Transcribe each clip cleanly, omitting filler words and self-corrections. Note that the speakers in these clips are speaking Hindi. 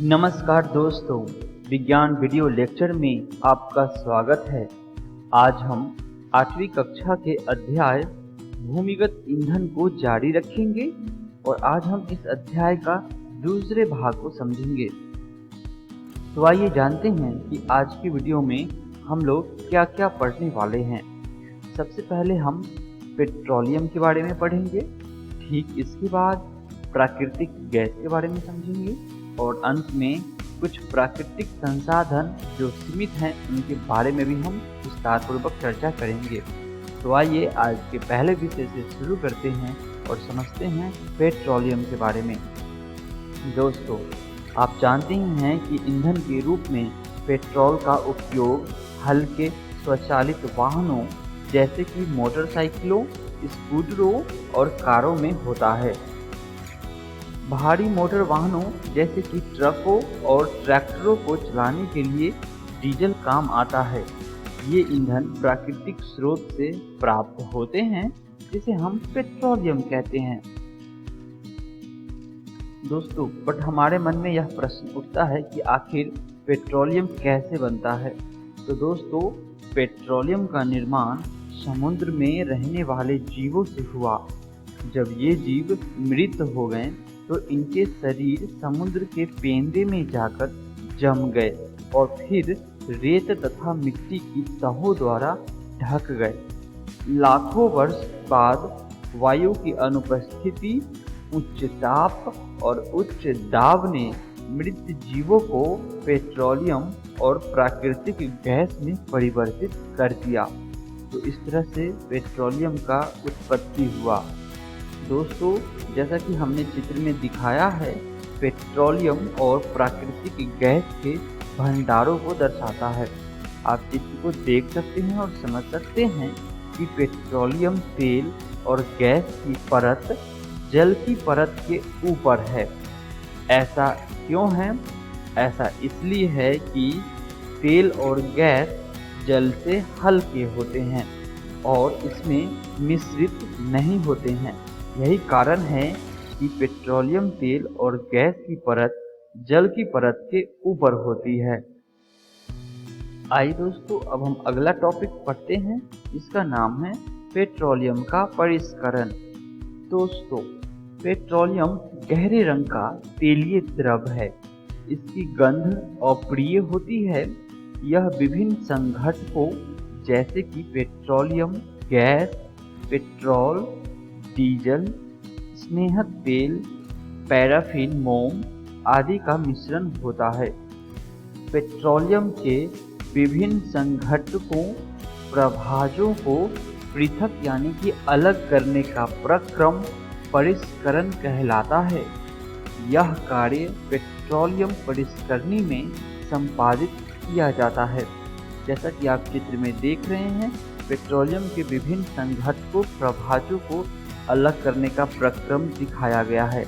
नमस्कार दोस्तों, विज्ञान वीडियो लेक्चर में आपका स्वागत है। आज हम 8वीं कक्षा के अध्याय भूमिगत ईंधन को जारी रखेंगे और आज हम इस अध्याय का दूसरे भाग को समझेंगे। तो आइए जानते हैं कि आज की वीडियो में हम लोग क्या क्या पढ़ने वाले हैं। सबसे पहले हम पेट्रोलियम के बारे में पढ़ेंगे, ठीक इसके बाद प्राकृतिक गैस के बारे में समझेंगे और अंत में कुछ प्राकृतिक संसाधन जो सीमित हैं उनके बारे में भी हम विस्तारपूर्वक चर्चा करेंगे। तो आइए आज के पहले विषय से शुरू करते हैं और समझते हैं पेट्रोलियम के बारे में। दोस्तों, आप जानते ही हैं कि ईंधन के रूप में पेट्रोल का उपयोग हल्के स्वचालित वाहनों जैसे कि मोटरसाइकिलों, स्कूटरों और कारों में होता है। भारी मोटर वाहनों जैसे कि ट्रकों और ट्रैक्टरों को चलाने के लिए डीजल काम आता है। ये ईंधन प्राकृतिक स्रोत से प्राप्त होते हैं जिसे हम पेट्रोलियम कहते हैं। दोस्तों, बट हमारे मन में यह प्रश्न उठता है कि आखिर पेट्रोलियम कैसे बनता है। तो दोस्तों, पेट्रोलियम का निर्माण समुद्र में रहने वाले जीवों से हुआ। जब ये जीव मृत हो गए तो इनके शरीर समुद्र के पेंदे में जाकर जम गए और फिर रेत तथा मिट्टी की तहों द्वारा ढक गए। लाखों वर्ष बाद वायु की अनुपस्थिति, उच्च ताप और उच्च दाब ने मृत जीवों को पेट्रोलियम और प्राकृतिक गैस में परिवर्तित कर दिया। तो इस तरह से पेट्रोलियम का उत्पत्ति हुआ। दोस्तों, जैसा कि हमने चित्र में दिखाया है, पेट्रोलियम और प्राकृतिक गैस के भंडारों को दर्शाता है। आप चित्र को देख सकते हैं और समझ सकते हैं कि पेट्रोलियम तेल और गैस की परत जल की परत के ऊपर है। ऐसा क्यों है? ऐसा इसलिए है कि तेल और गैस जल से हल्के होते हैं और इसमें मिश्रित नहीं होते हैं। यही कारण है कि पेट्रोलियम तेल और गैस की परत जल की परत के ऊपर होती है। आइए दोस्तों, अब हम अगला टॉपिक पढ़ते हैं, जिसका नाम है पेट्रोलियम का परिष्करण। दोस्तों, पेट्रोलियम गहरे रंग का तेलीय द्रव है। इसकी गंध अप्रिय होती है। यह विभिन्न संघटकों जैसे कि पेट्रोलियम गैस, पेट्रोल, डीजल, स्नेहक तेल, पैराफिन, मोम आदि का मिश्रण होता है। पेट्रोलियम के विभिन्न संघटकों प्रभाजों को पृथक यानी कि अलग करने का प्रक्रम परिष्करण कहलाता है। यह कार्य पेट्रोलियम परिष्करणी में संपादित किया जाता है। जैसा कि आप चित्र में देख रहे हैं, पेट्रोलियम के विभिन्न संघटकों प्रभाजों को अलग करने का प्रक्रम दिखाया गया है,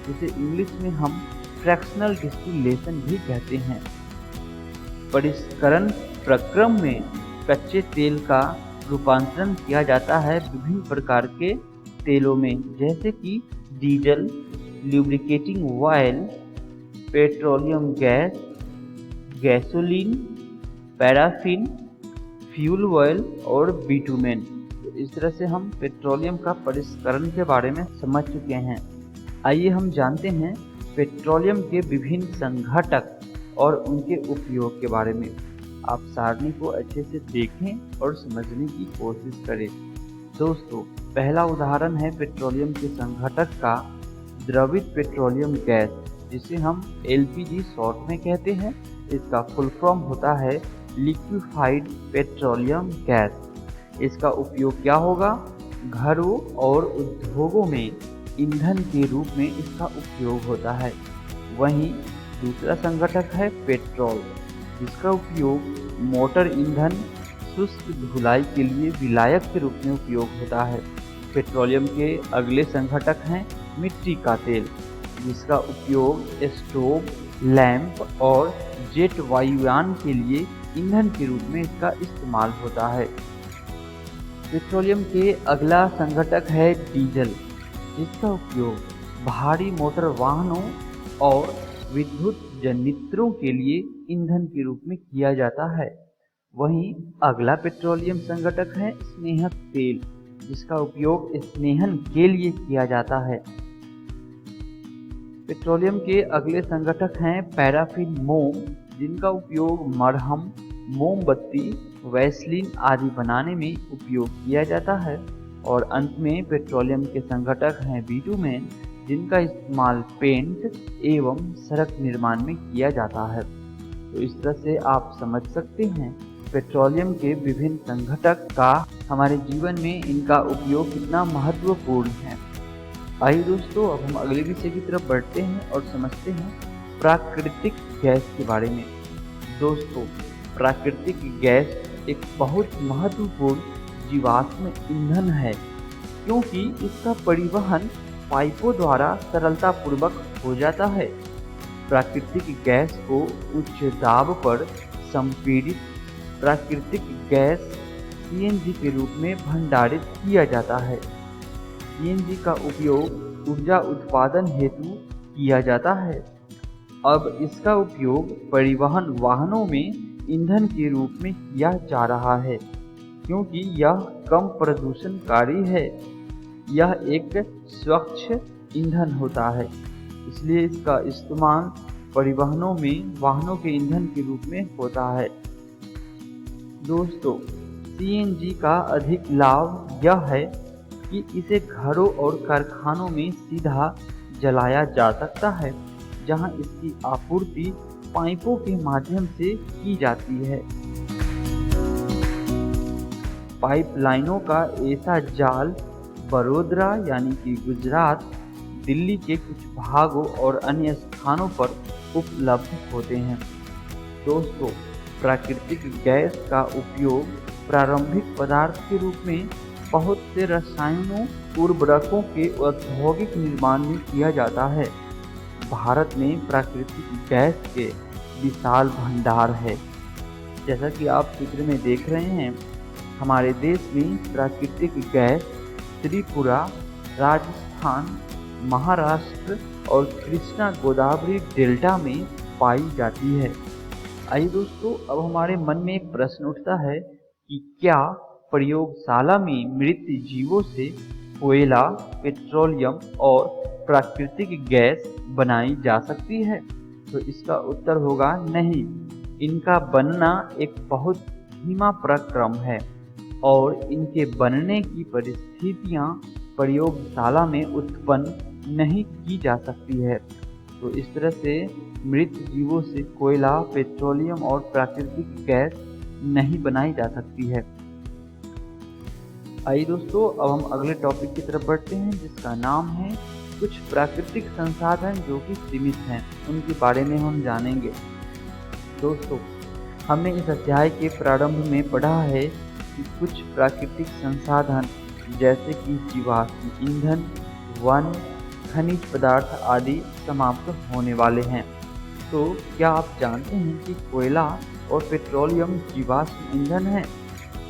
जिसे इंग्लिश में हम फ्रैक्शनल डिस्टिलेशन भी कहते हैं। परिष्करण प्रक्रम में कच्चे तेल का रूपांतरण किया जाता है विभिन्न प्रकार के तेलों में, जैसे कि diesel, lubricating oil, petroleum gas, gasoline, paraffin, fuel oil और बिटुमेन। तो इस तरह से हम पेट्रोलियम का परिष्करण के बारे में समझ चुके हैं। आइए हम जानते हैं पेट्रोलियम के विभिन्न संघटक और उनके उपयोग के बारे में। आप सारणी को अच्छे से देखें और समझने की कोशिश करें। दोस्तों, पहला उदाहरण है पेट्रोलियम के संघटक का द्रवित पेट्रोलियम गैस, जिसे हम LPG शॉर्ट में कहते हैं। इसका फुल फॉर्म होता है लिक्विफाइड पेट्रोलियम गैस। इसका उपयोग क्या होगा? घरों और उद्योगों में ईंधन के रूप में इसका उपयोग होता है। वहीं दूसरा संघटक है पेट्रोल, जिसका उपयोग मोटर ईंधन, शुष्क धुलाई के लिए विलायक के रूप में उपयोग होता है। पेट्रोलियम के अगले संघटक हैं मिट्टी का तेल, जिसका उपयोग स्टोव, लैंप और जेट वायुयान के लिए ईंधन के रूप में इसका इस्तेमाल होता है। पेट्रोलियम के अगला संघटक है डीजल, जिसका उपयोग भारी मोटर वाहनों और विद्युत जनित्रों के लिए ईंधन के रूप में किया जाता है। वहीं अगला पेट्रोलियम संघटक है स्नेहक तेल, जिसका उपयोग स्नेहन के लिए किया जाता है। पेट्रोलियम के अगले संघटक हैं पैराफिन मोम, जिनका उपयोग मरहम, मोमबत्ती, वैसलीन आदि बनाने में उपयोग किया जाता है। और अंत में पेट्रोलियम के संघटक हैं बिटुमेन, जिनका इस्तेमाल पेंट एवं सड़क निर्माण में किया जाता है। तो इस तरह से आप समझ सकते हैं पेट्रोलियम के विभिन्न संघटक का हमारे जीवन में इनका उपयोग कितना महत्वपूर्ण है। आइए दोस्तों, अब हम अगले विषय की तरफ बढ़ते हैं और समझते हैं प्राकृतिक गैस के बारे में। दोस्तों, प्राकृतिक गैस एक बहुत महत्वपूर्ण जीवाश्म ईंधन है, क्योंकि इसका परिवहन पाइपों द्वारा सरलतापूर्वक हो जाता है। प्राकृतिक गैस को उच्च दाब पर संपीड़ित प्राकृतिक गैस सीएनजी के रूप में भंडारित किया जाता है। सीएनजी का उपयोग ऊर्जा उत्पादन हेतु किया जाता है। अब इसका उपयोग परिवहन वाहनों में ईंधन के रूप में किया जा रहा है, क्योंकि यह कम प्रदूषणकारी है। यह एक स्वच्छ ईंधन होता है, इसलिए इसका इस्तेमाल परिवहनों में वाहनों के ईंधन के रूप में होता है। दोस्तों, सीएनजी का अधिक लाभ यह है कि इसे घरों और कारखानों में सीधा जलाया जा सकता है, जहां इसकी आपूर्ति पाइपों के माध्यम से की जाती है। पाइपलाइनों का ऐसा जाल बड़ोदरा यानी कि गुजरात, दिल्ली के कुछ भागों और अन्य स्थानों पर उपलब्ध होते हैं। दोस्तों, प्राकृतिक गैस का उपयोग प्रारंभिक पदार्थ के रूप में बहुत से रसायनों उर्वरकों के औद्योगिक निर्माण में किया जाता है। भारत में प्राकृतिक गैस के विशाल भंडार है। जैसा कि आप चित्र में देख रहे हैं, हमारे देश में प्राकृतिक गैस त्रिपुरा, राजस्थान, महाराष्ट्र और कृष्णा गोदावरी डेल्टा में पाई जाती है। आइए दोस्तों, अब हमारे मन में एक प्रश्न उठता है कि क्या प्रयोगशाला में मृत जीवों से कोयला, पेट्रोलियम और प्राकृतिक गैस बनाई जा सकती है? तो इसका उत्तर होगा नहीं। इनका बनना एक बहुत धीमा प्रक्रम है और इनके बनने की परिस्थितियां प्रयोगशाला में उत्पन्न नहीं की जा सकती है। तो इस तरह से मृत जीवों से कोयला, पेट्रोलियम और प्राकृतिक गैस नहीं बनाई जा सकती है। आइए दोस्तों, अब हम अगले टॉपिक की तरफ बढ़ते हैं, जिसका नाम है कुछ प्राकृतिक संसाधन जो कि सीमित हैं, उनके बारे में हम जानेंगे। दोस्तों, हमने इस अध्याय के प्रारंभ में पढ़ा है कि कुछ प्राकृतिक संसाधन जैसे कि जीवाश्म ईंधन, वन, खनिज पदार्थ आदि समाप्त होने वाले हैं। तो क्या आप जानते हैं कि कोयला और पेट्रोलियम जीवाश्म ईंधन है?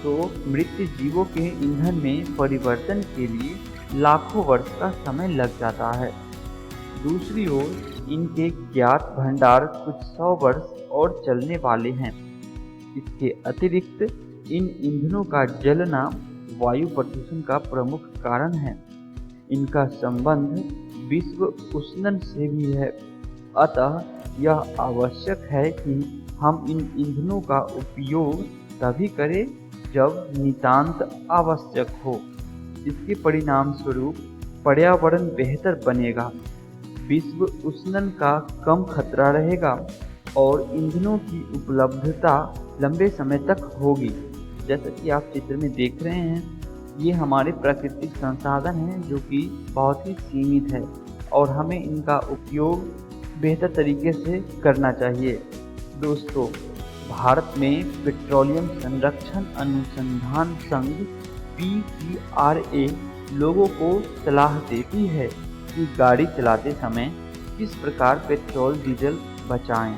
तो मृत जीवों के ईंधन में परिवर्तन के लिए लाखों वर्ष का समय लग जाता है। दूसरी ओर इनके ज्ञात भंडार कुछ 100 वर्ष और चलने वाले हैं। इसके अतिरिक्त इन ईंधनों का जलना वायु प्रदूषण का प्रमुख कारण है। इनका संबंध विश्व उष्णन से भी है। अतः यह आवश्यक है कि हम इन ईंधनों का उपयोग तभी करें जब नितांत आवश्यक हो। इसके परिणाम स्वरूप पर्यावरण बेहतर बनेगा, विश्व उष्णन का कम खतरा रहेगा और ईंधनों की उपलब्धता लंबे समय तक होगी। जैसा कि आप चित्र में देख रहे हैं, ये हमारे प्राकृतिक संसाधन हैं जो कि बहुत ही सीमित है और हमें इनका उपयोग बेहतर तरीके से करना चाहिए। दोस्तों, भारत में पेट्रोलियम संरक्षण अनुसंधान संघ PCRA लोगों को सलाह देती है कि गाड़ी चलाते समय किस प्रकार पेट्रोल डीजल बचाएं।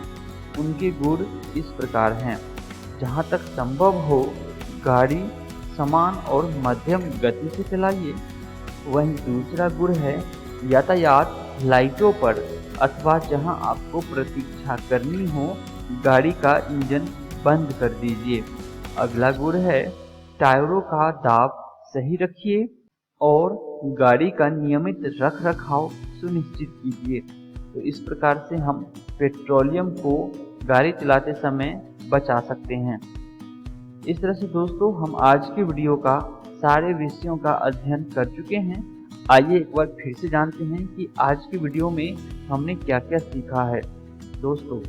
उनके गुण इस प्रकार हैं। जहां तक संभव हो गाड़ी समान और मध्यम गति से चलाइए। वहीं दूसरा गुण है यातायात लाइटों पर अथवा जहां आपको प्रतीक्षा करनी हो, गाड़ी का इंजन बंद कर दीजिए। अगला गुण है टायरों का दाब सही रखिए और गाड़ी का नियमित रख रखाव सुनिश्चित कीजिए। तो इस प्रकार से हम पेट्रोलियम को गाड़ी चलाते समय बचा सकते हैं। इस तरह से दोस्तों हम आज की वीडियो का सारे विषयों का अध्ययन कर चुके हैं। आइए एक बार फिर से जानते हैं कि आज की वीडियो में हमने क्या क्या सीखा है। दोस्तों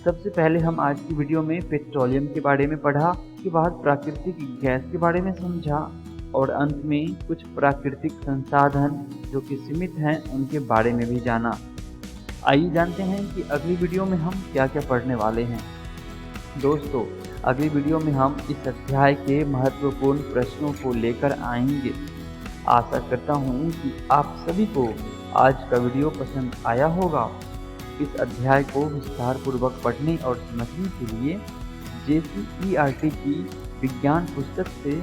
सबसे पहले हम आज की वीडियो में पेट्रोलियम के बारे में पढ़ा, उसके बाद प्राकृतिक गैस के बारे में समझा और अंत में कुछ प्राकृतिक संसाधन जो कि सीमित हैं उनके बारे में भी जाना। आइए जानते हैं कि अगली वीडियो में हम क्या क्या पढ़ने वाले हैं। दोस्तों अगली वीडियो में हम इस अध्याय के महत्वपूर्ण प्रश्नों को लेकर आएंगे। आशा करता हूँ कि आप सभी को आज का वीडियो पसंद आया होगा। इस अध्याय को विस्तार पूर्वक पढ़ने और समझने के लिए JCERT की विज्ञान पुस्तक से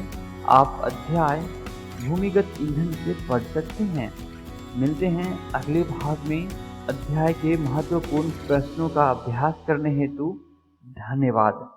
आप अध्याय भूमिगत ईंधन से पढ़ सकते हैं। मिलते हैं अगले भाग में अध्याय के महत्वपूर्ण प्रश्नों का अभ्यास करने हेतु। धन्यवाद।